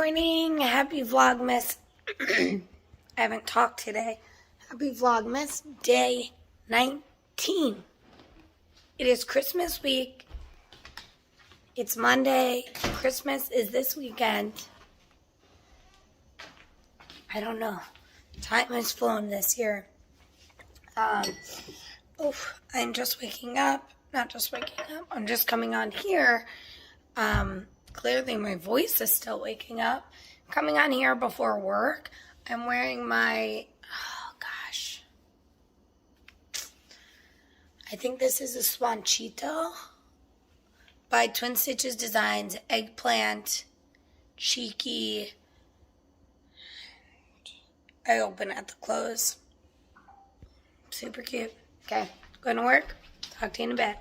morning. Happy Vlogmas. I haven't talked today. Happy Vlogmas day 19. It is Christmas week. It's Monday. Christmas is this weekend. I don't know. Time has flown this year. I'm just waking up. Not just waking up. I'm just coming on here. Clearly my voice is still waking up. Coming on here before work. I'm wearing my, I think this is a Swanchito by Twin Stitches Designs, eggplant, cheeky. I open at the close. Super cute. Okay, going to work. Talk to you in a bit.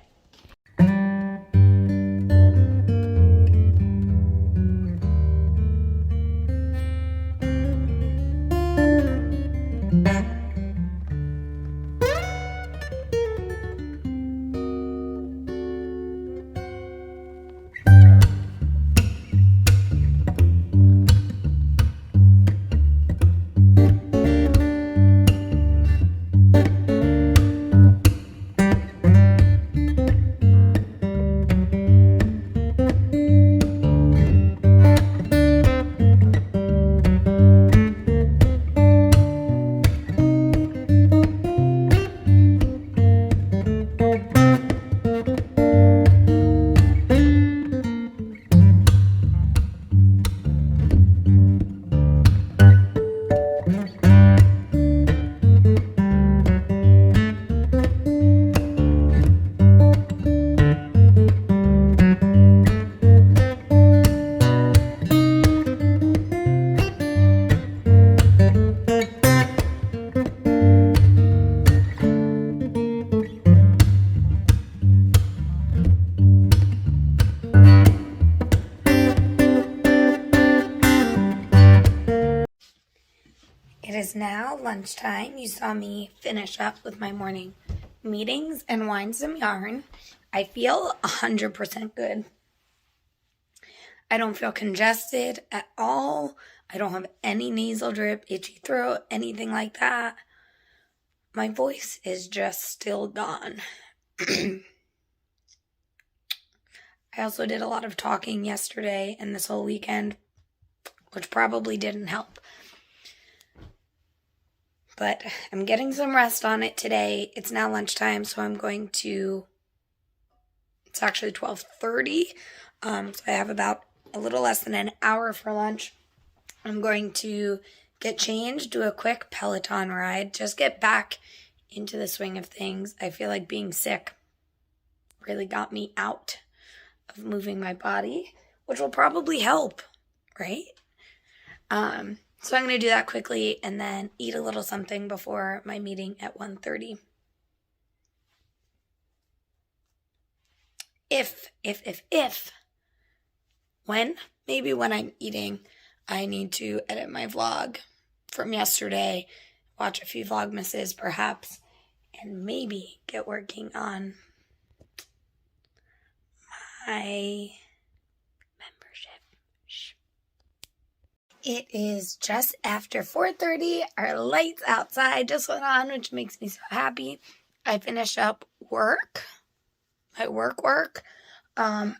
It is now lunchtime. You saw me finish up with my morning meetings and wind some yarn. I feel 100% good. I don't feel congested at all. I don't have any nasal drip, itchy throat, anything like that. My voice is just still gone. I also did a lot of talking yesterday and this whole weekend, which probably didn't help. But I'm getting some rest on it today. It's now lunchtime, so I'm going to, it's actually 12:30. So I have about a little less than an hour for lunch. I'm going to get changed, do a quick Peloton ride, just get back into the swing of things. I feel like being sick really got me out of moving my body, which will probably help, right? So I'm going to do that quickly and then eat a little something before my meeting at 1:30. Maybe when I'm eating, I need to edit my vlog from yesterday, watch a few Vlogmases perhaps, and maybe get working on my membership. It is just after 4:30. Our lights outside just went on, which makes me so happy. I finished up work, my work, and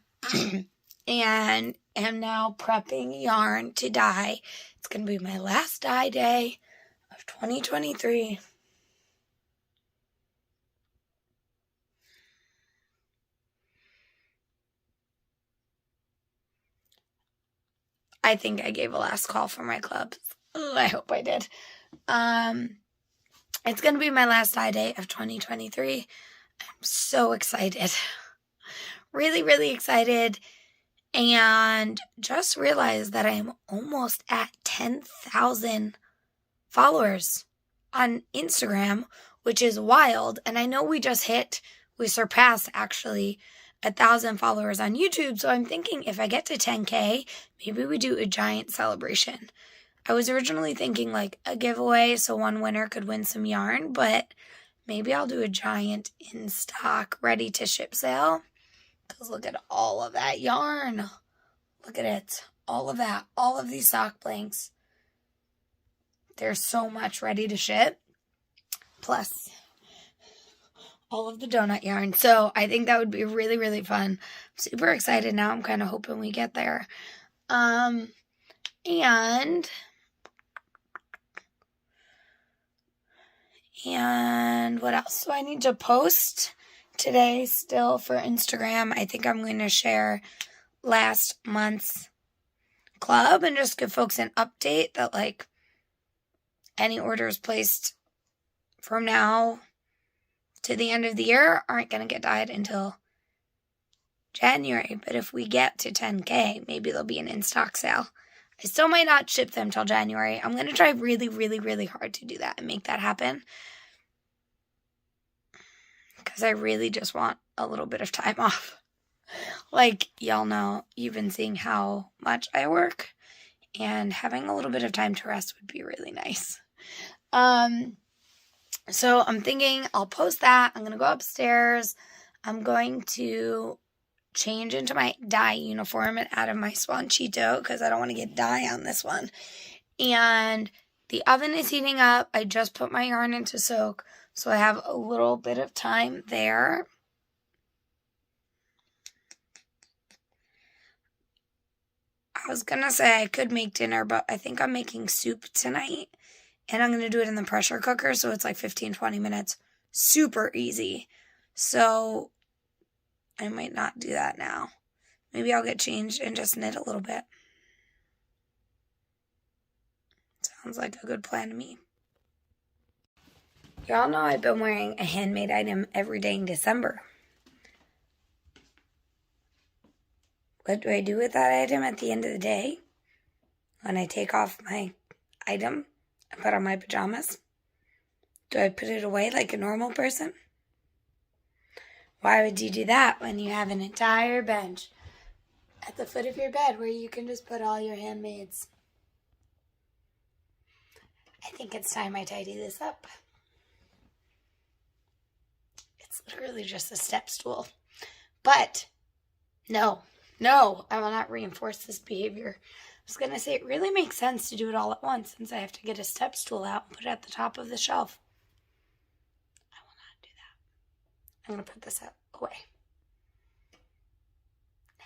am now prepping yarn to dye. It's going to be my last dye day of 2023. I think I gave a last call for my clubs. I hope I did. It's going to be my last dye day of 2023. I'm so excited. Really, really excited. And just realized that I am almost at 10,000 followers on Instagram, which is wild. And I know we surpassed actually 1,000 followers on YouTube. So I'm thinking if I get to 10K, maybe we do a giant celebration. I was originally thinking like a giveaway so one winner could win some yarn, but maybe I'll do a giant in stock, ready to ship sale. Because look at all of that yarn. Look at it. all of that, all of these sock blanks. There's so much ready to ship. Plus all of the donut yarn. So I think that would be really, really fun. I'm super excited now. I'm kind of hoping we get there. And what else? So I need to post today still for Instagram. I think I'm going to share last month's club and just give folks an update that, like, any orders placed from now to the end of the year aren't going to get dyed until January. But if we get to 10K, maybe there'll be an in-stock sale. I still might not ship them till January. I'm going to try really, really, really hard to do that and make that happen. Because I really just want a little bit of time off. Like, y'all know, you've been seeing how much I work. And having a little bit of time to rest would be really nice. So I'm thinking I'll post that. I'm going to go upstairs. I'm going to change into my dye uniform and out of my Swanchito because I don't want to get dye on this one. And the oven is heating up. I just put my yarn into soak, so I have a little bit of time there. I was going to say I could make dinner, but I think I'm making soup tonight. And I'm going to do it in the pressure cooker, so it's like 15-20 minutes. Super easy. So I might not do that now. Maybe I'll get changed and just knit a little bit. Sounds like a good plan to me. Y'all know I've been wearing a handmade item every day in December. What do I do with that item at the end of the day? When I take off my item and put on my pajamas? Do I put it away like a normal person? Why would you do that when you have an entire bench at the foot of your bed where you can just put all your handmaids? I think it's time I tidy this up. It's literally just a step stool. But no, I will not reinforce this behavior. I was going to say it really makes sense to do it all at once since I have to get a step stool out and put it at the top of the shelf. I will not do that. I'm going to put this away. Now.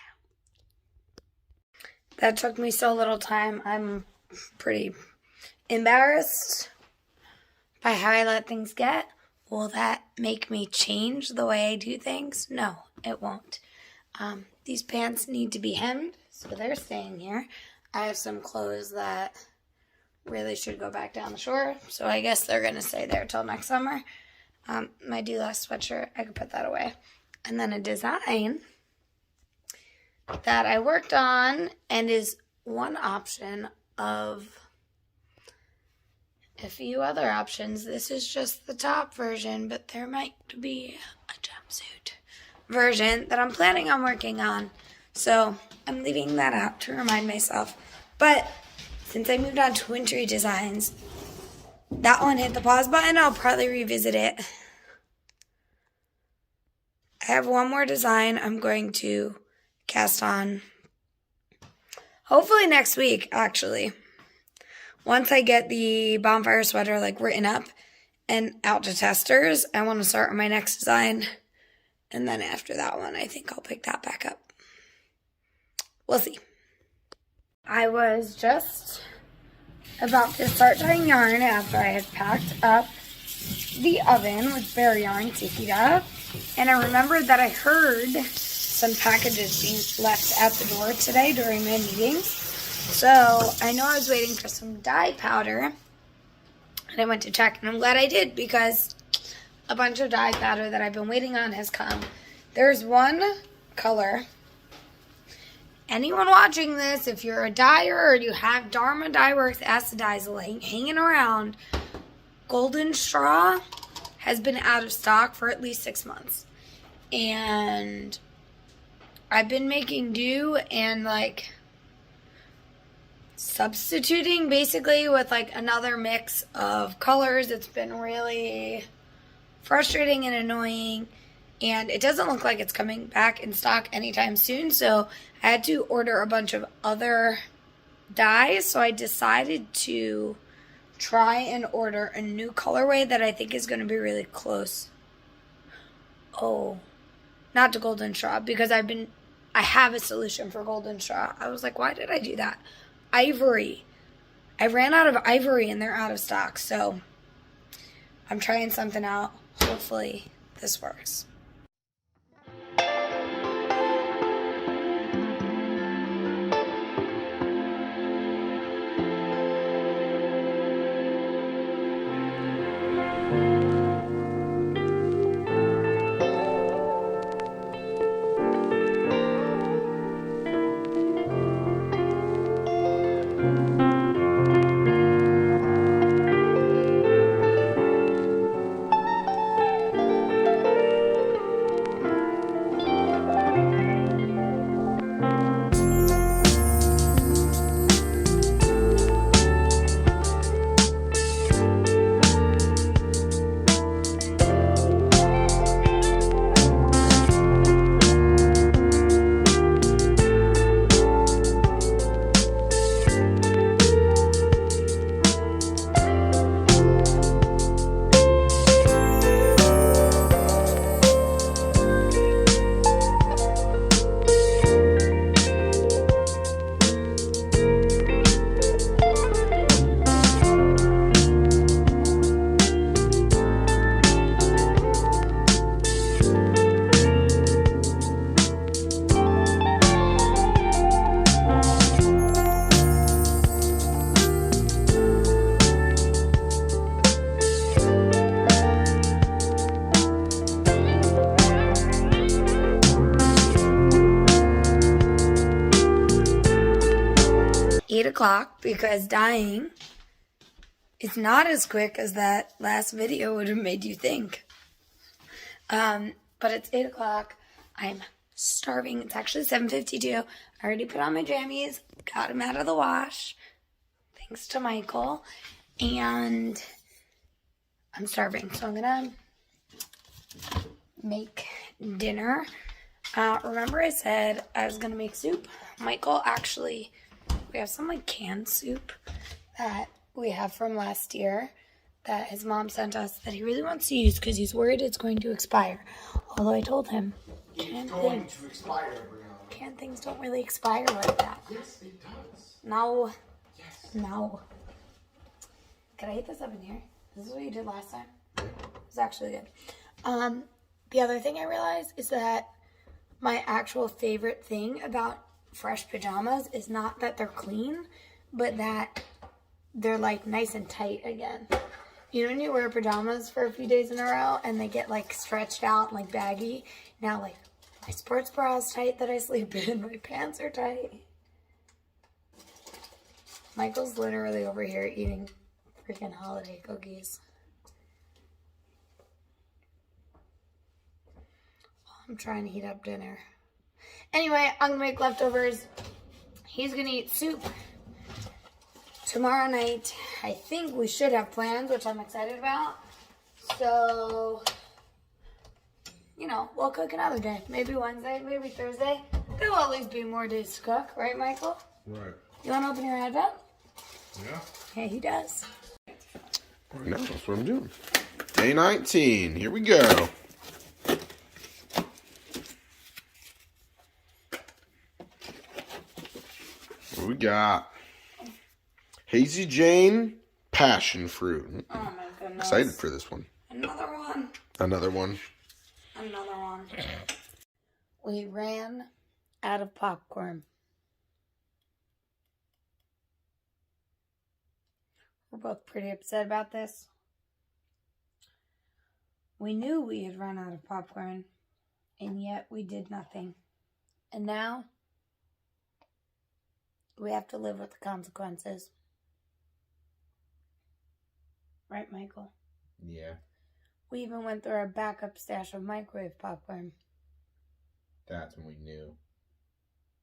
That took me so little time. I'm pretty embarrassed by how I let things get. Will that make me change the way I do things? No, it won't. These pants need to be hemmed, so they're staying here. I have some clothes that really should go back down the shore, so I guess they're going to stay there till next summer. My Do Less sweatshirt, I could put that away. And then a design that I worked on and is one option of a few other options. This is just the top version, but there might be a jumpsuit version that I'm planning on working on. So I'm leaving that out to remind myself. But since I moved on to wintry designs, that one hit the pause button. I'll probably revisit it. I have one more design I'm going to cast on. Hopefully next week, actually. Once I get the bonfire sweater like written up and out to testers, I want to start on my next design. And then after that one, I think I'll pick that back up. We'll see. I was just about to start dyeing yarn after I had packed up the oven with bare yarn to heat up. And I remembered that I heard some packages being left at the door today during my meetings. So I know I was waiting for some dye powder. And I went to check, and I'm glad I did because a bunch of dye powder that I've been waiting on has come. There's one color. Anyone watching this, if you're a dyer or you have Dharma Dye Works acid dyes hanging around, Golden Straw has been out of stock for at least 6 months. And I've been making do and like substituting basically with like another mix of colors. It's been really frustrating and annoying, and it doesn't look like it's coming back in stock anytime soon, so I had to order a bunch of other dye, so I decided to try and order a new colorway that I think is going to be really close. Oh, not to golden straw, because I have a solution for golden straw. I was like, why did I do that? Ivory. I ran out of ivory and they're out of stock, so I'm trying something out. Hopefully this works. O'clock because dyeing is not as quick as that last video would have made you think. But it's 8 o'clock. I'm starving. It's actually 7:52. I already put on my jammies, got them out of the wash, thanks to Michael, and I'm starving. So I'm gonna make dinner. Remember I said I was gonna make soup? Michael actually, we have some like canned soup that we have from last year that his mom sent us that he really wants to use because he's worried it's going to expire. Although I told him canned things don't really expire like that. Yes, it does. No. Yes. No. Can I heat this up in here? This is what you did last time. It was actually good. The other thing I realized is that my actual favorite thing about fresh pajamas is not that they're clean, but that they're like nice and tight again. You know when you wear pajamas for a few days in a row and they get like stretched out and like baggy? Now like my sports bra is tight that I sleep in, my pants are tight. Michael's literally over here eating freaking holiday cookies. I'm trying to heat up dinner. Anyway, I'm gonna make leftovers. He's gonna eat soup. Tomorrow night, I think we should have plans, which I'm excited about. So, you know, we'll cook another day. Maybe Wednesday, maybe Thursday. There'll always be more days to cook, right, Michael? Right. You wanna open your advent? Yeah. Yeah, he does. Right now, that's what I'm doing. Day 19. Here we go. What we got? Hazy Jane Passion Fruit. Oh my goodness. Excited for this one. Another one. Another one. Another one. We ran out of popcorn. We're both pretty upset about this. We knew we had run out of popcorn, and yet we did nothing. And now we have to live with the consequences. Right, Michael? Yeah. We even went through our backup stash of microwave popcorn. That's when we knew.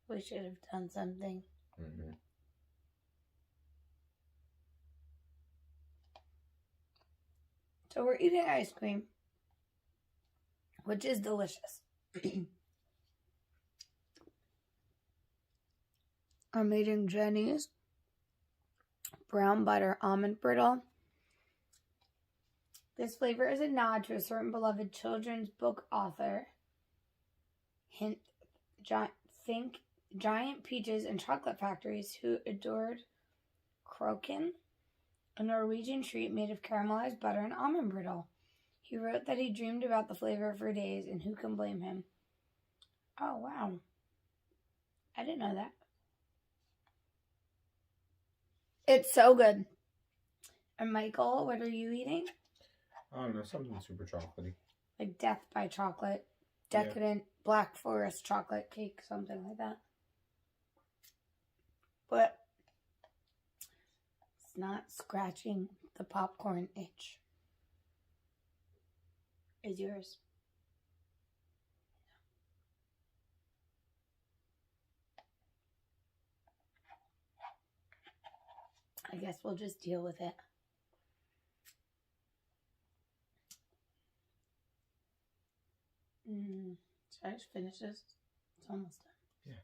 We should have done something. Mm-hmm. So we're eating ice cream, which is delicious. I'm eating Jenny's brown butter almond brittle. This flavor is a nod to a certain beloved children's book author. Hint, think giant peaches and chocolate factories who adored Kroken, a Norwegian treat made of caramelized butter and almond brittle. He wrote that he dreamed about the flavor for days, and who can blame him? Oh, wow. I didn't know that. It's so good. And Michael, what are you eating? I don't know, something super chocolatey. Like Death by Chocolate, decadent Black Forest chocolate cake, something like that. But it's not scratching the popcorn itch. Is yours? I guess we'll just deal with it. Should I just finish this? It's almost done. Yeah.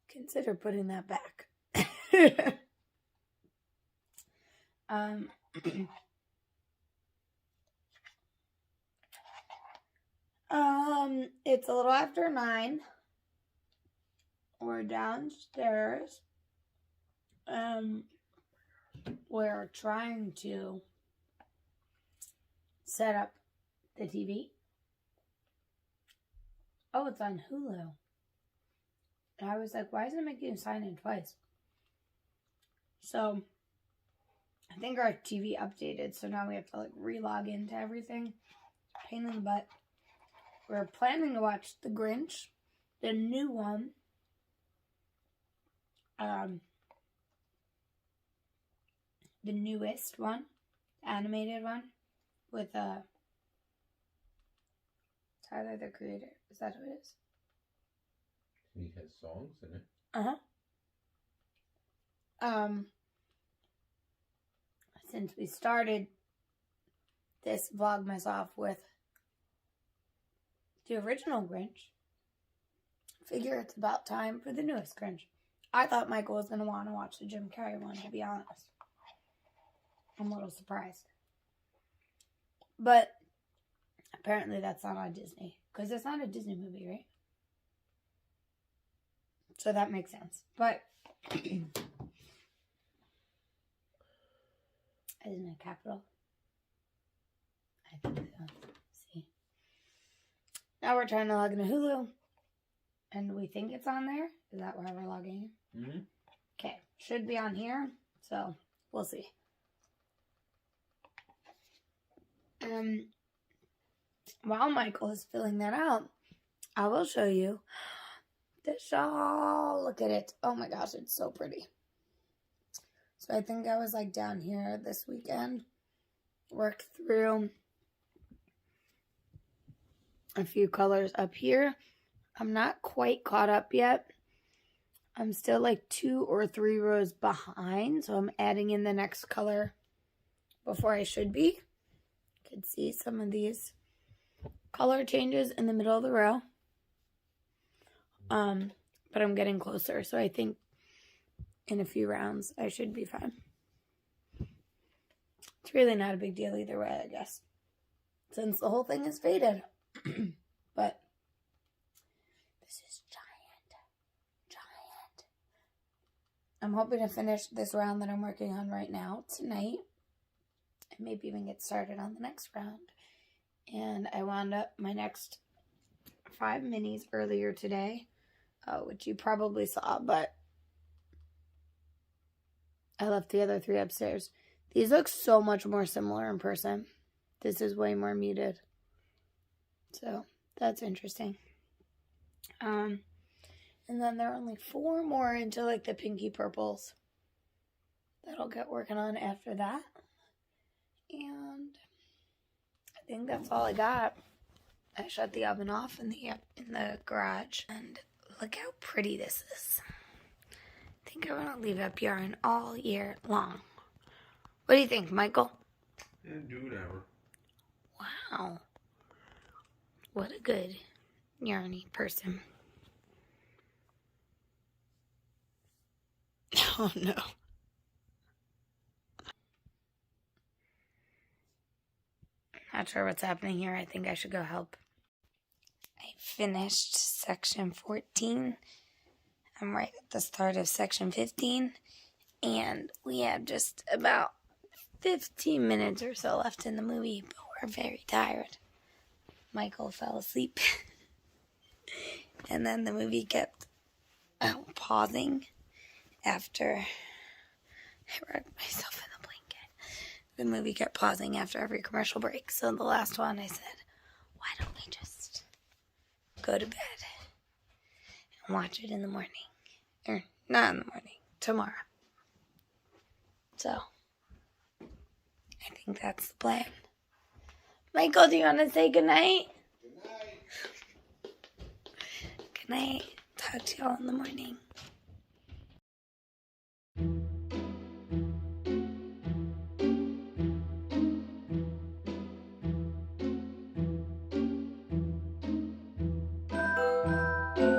Consider putting that back. It's a little after 9. We're downstairs. We're trying to set up the TV. Oh, it's on Hulu. And I was like, why isn't it making you sign in twice? So, I think our TV updated, so now we have to like re-log into everything. Pain in the butt. We're planning to watch The Grinch, the new one. The newest one, the animated one, with Tyler, the Creator. Is that who it is? He has songs in it. Since we started this Vlogmas off with the original Grinch, I figure it's about time for the newest Grinch. I thought Michael was going to want to watch the Jim Carrey one, to be honest. I'm a little surprised. But apparently that's not on Disney. Because it's not a Disney movie, right? So that makes sense. But isn't it capital? I think so. See. Now we're trying to log into Hulu. And we think it's on there. Is that why we're logging in? Mm-hmm. Okay. Should be on here. So we'll see. While Michael is filling that out, I will show you the shawl. Look at it. Oh my gosh, it's so pretty. So I think I was like down here this weekend, worked through a few colors up here. I'm not quite caught up yet. I'm still like 2 or 3 rows behind, so I'm adding in the next color before I should be. You can see some of these color changes in the middle of the row. But I'm getting closer, so I think in a few rounds I should be fine. It's really not a big deal either way, I guess, since the whole thing is faded. But this is giant. I'm hoping to finish this round that I'm working on right now tonight, and maybe even get started on the next round. And I wound up my next 5 minis earlier today, which you probably saw, but I left the other 3 upstairs. These look so much more similar in person. This is way more muted. So that's interesting. And then there are only 4 more into like the pinky purples that I'll get working on after that. And I think that's all I got. I shut the oven off in the garage, and look how pretty this is. I think I'm gonna leave up yarn all year long. What do you think, Michael? Yeah, do whatever. Wow. What a good yarny person. Oh no. Not sure what's happening here. I think I should go help. I finished section 14. I'm right at the start of section 15. And we have just about 15 minutes or so left in the movie, but we're very tired. Michael fell asleep. And then the movie kept pausing after I wrapped myself in a blanket. The movie kept pausing after every commercial break. So the last one I said, why don't we just go to bed and watch it in the morning? Or not in the morning, tomorrow. So I think that's the plan. Michael, do you want to say goodnight? Good night. Good night. Talk to y'all in the morning.